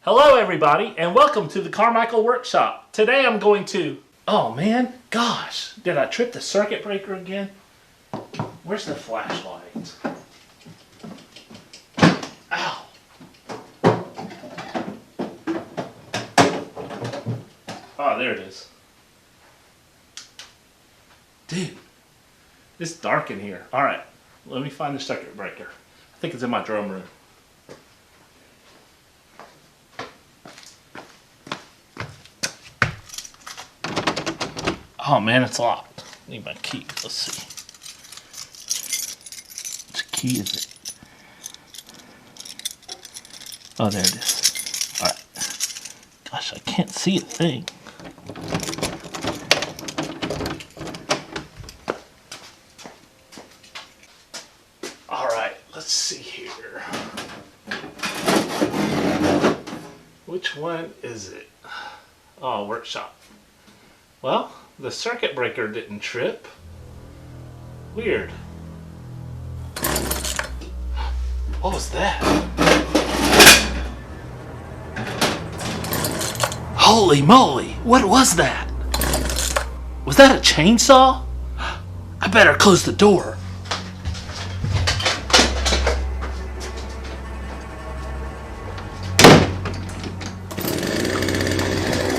Hello everybody and welcome to the Carmichael workshop. Today I'm going to, oh man, gosh, did I trip the circuit breaker again? Where's the flashlight? Ow. Oh, there it is. Dude, it's dark in here. Alright, let me find the circuit breaker. I think it's in my drum room. Oh man, it's locked. Need my key. Let's see. Which key is it? Oh, there it is. Alright. Gosh, I can't see a thing. Alright, let's see here. Which one is it? Oh, workshop. Well, the circuit breaker didn't trip. Weird. What was that? Holy moly! What was that? Was that a chainsaw? I better close the door.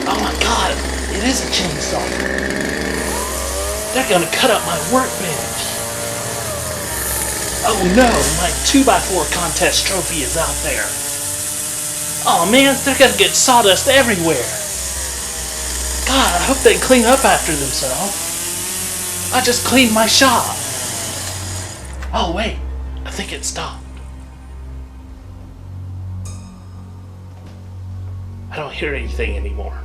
Oh my god! It is a chainsaw. They're gonna cut up my workbench. Oh no, my 2x4 contest trophy is out there. Oh man, they're gonna get sawdust everywhere. God, I hope they clean up after themselves. I just cleaned my shop. Oh wait, I think it stopped. I don't hear anything anymore.